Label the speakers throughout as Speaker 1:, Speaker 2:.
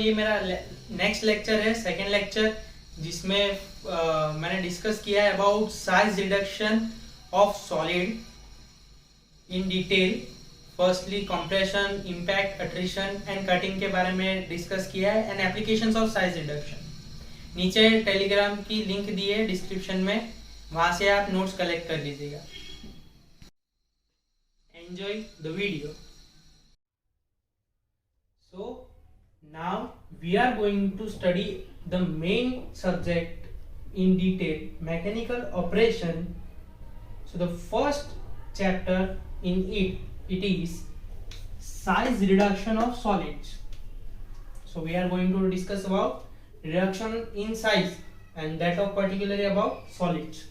Speaker 1: ये मेरा next lecture है, सेकेंड लेक्चर, जिसमें मैंने डिस्कस किया है about size reduction of solid in detail. Firstly compression, impact, attrition and cutting के बारे में डिस्कस किया है and applications of size reduction. नीचे टेलीग्राम की लिंक दी है डिस्क्रिप्शन में, वहां से आप नोट्स कलेक्ट कर लीजिएगा। Enjoy the video. So now we are going to study the main subject in detail, mechanical operation. So the first chapter in it is size reduction of solids. So we are going to discuss about reduction in size and that of particularly about solids.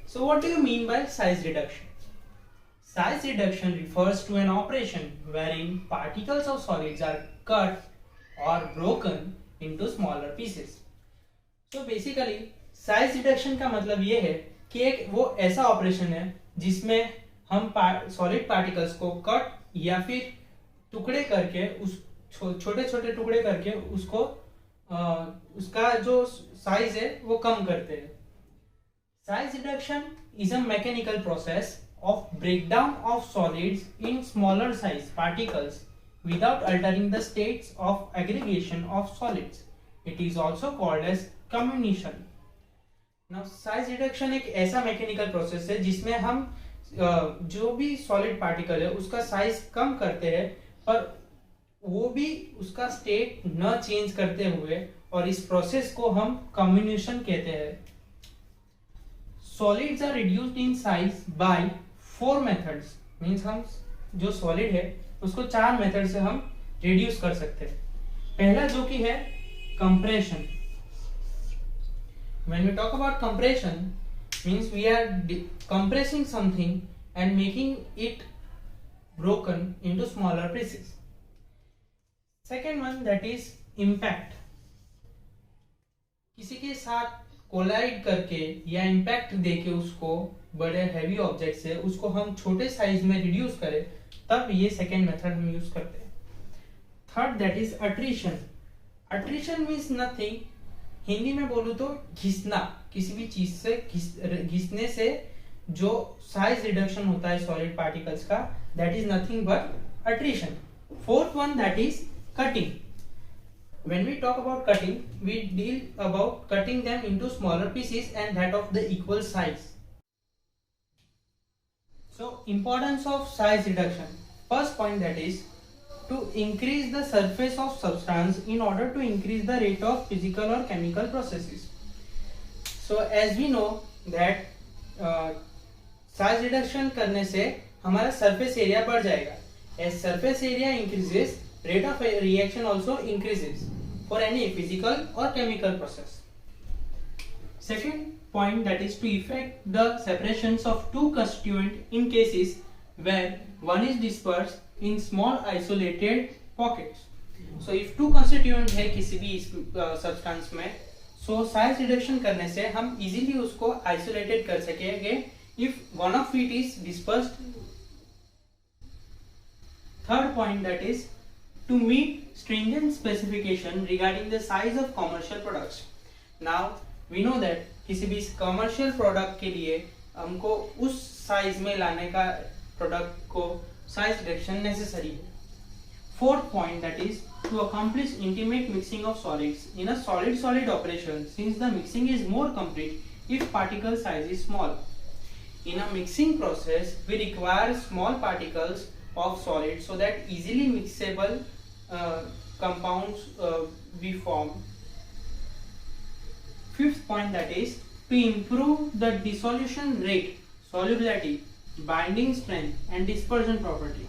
Speaker 1: So what do you mean by size reduction? Size reduction refers to an operation wherein particles of solids are cut or broken into smaller pieces. So basically size reduction का मतलब ये है कि एक वो ऐसा operation है जिसमें हम सॉलिड पार्टिकल्स को कट या फिर टुकड़े करके उस छोटे छोटे टुकड़े करके उसको उसका जो साइज है वो कम करते हैं। Size reduction is a mechanical process of breakdown of solids in smaller size particles without altering the states of aggregation of solids. It is also called as comminution. Now size reduction एक ऐसा mechanical process है जिसमें हम जो भी solid particle है उसका size कम करते हैं पर वो भी उसका स्टेट न चेंज करते हुए, और इस प्रोसेस को हम कम्युनिशन कहते हैं। Solids are reduced in size by 4 methods, means हम जो सॉलिड है उसको 4 मेथड से हम रिड्यूस कर सकते हैं। पहला जो कि है compression. When we talk about compression, means we are compressing something and making it broken into smaller pieces. Second one, that is impact. किसी के साथ कोलाइड करके या इम्पैक्ट देके उसको बड़े हैवी ऑब्जेक्ट से उसको हम छोटे साइज में रिड्यूस करें, तब ये सेकेंड मेथड हम यूज करते हैं। Third, that is attrition. Attrition means nothing, Hindi में बोलूं तो घिसना, किसी भी चीज से घिसने से जो साइज रिडक्शन होता है सॉलिड पार्टिकल्स का, that is nothing but attrition. Fourth one, that is cutting. When we talk about cutting, we deal about cutting them into smaller pieces and that of the equal size. So importance of size reduction. First point, that is to increase the surface of substance in order to increase the rate of physical or chemical processes. So as we know that size reduction करने से हमारा surface area बढ़ जाएगा. As surface area increases, rate of reaction also increases for any physical or chemical process. Second point, that is to effect the separations of two constituents in cases where one is dispersed in small isolated pockets. So if two constituent है किसी भी substance में, so size reduction करने से हम easily उसको isolated कर सकेंगे if one of it is dispersed. Third point, that is to meet stringent specification regarding the size of commercial products. Now we know that किसी भी commercial product के लिए हमको उस size में लाने का product को size reduction necessary है। Fourth point, that is to accomplish intimate mixing of solids in a solid-solid operation, since the mixing is more complete if particle size is small. In a mixing process, we require small particles of solid so that easily mixable compounds we form. Fifth point, that is to improve the dissolution rate, solubility, binding strength and dispersion property.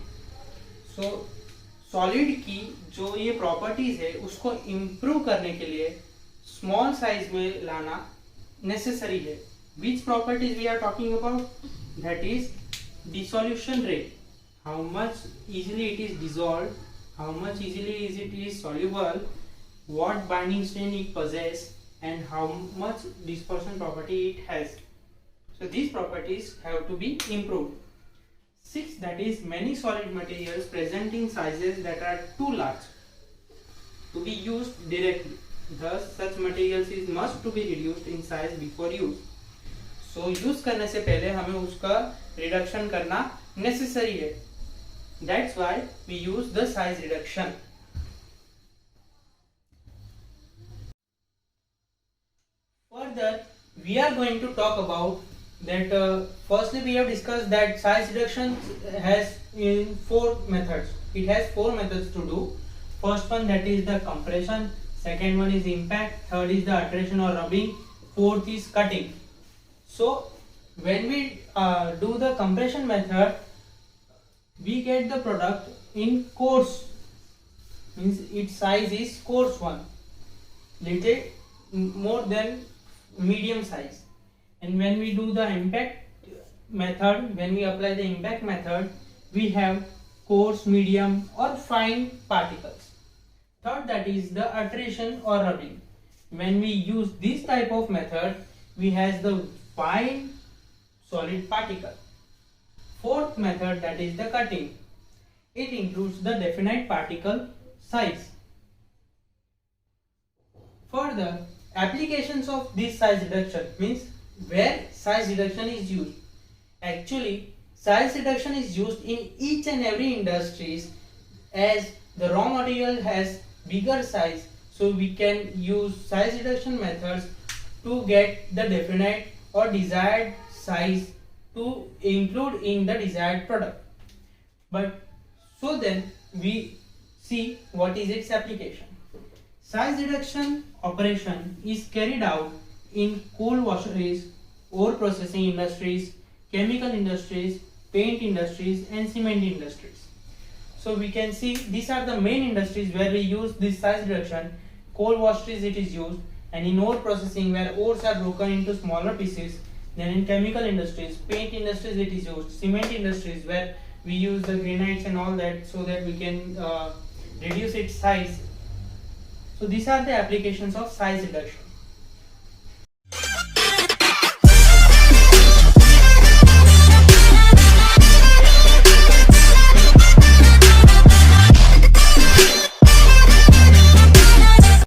Speaker 1: So solid की जो ये properties है उसको improve करने के लिए small size में लाना necessary है। Which properties we are talking about? That is dissolution rate, how much easily it is dissolved, how much easily it is soluble, what binding strength it possesses, and how much dispersion property it has. So these properties have to be improved. Sixth, that is many solid materials presenting sizes that are too large. to be used directly. Thus, such materials is must to be reduced in size before use. So use करने से पहले हमें उसका reduction करना necessary है. That's why we use the size reduction. Further, we are going to talk about that. Firstly, we have discussed that size reduction has in 4 methods. It has 4 methods to do. First one, that is the compression. Second one is impact. Third is the alteration or rubbing. Fourth is cutting. So when we do the compression method, we get the product in coarse, means its size is coarse one, little more than medium size. And when we do the impact method, when we apply the impact method, we have coarse, medium or fine particles. Third, that is the alteration or rubbing. When we use this type of method, we has the fine solid particle. Fourth method, that is the cutting. It includes the definite particle size. Further, applications of this size reduction means where size reduction is used. Actually, size reduction is used in each and every industries, as the raw material has bigger size, so we can use size reduction methods to get the definite or desired size to include in the desired product. But so then we see what is its application. Size reduction operation is carried out in coal washeries, ore processing industries, chemical industries, paint industries and cement industries. So we can see these are the main industries where we use this size reduction. Coal washeries it is used, and in ore processing where ores are broken into smaller pieces. Then in chemical industries, paint industries it is used, cement industries where we use the granites and all that so that we can reduce its size. So these are the applications of size reduction.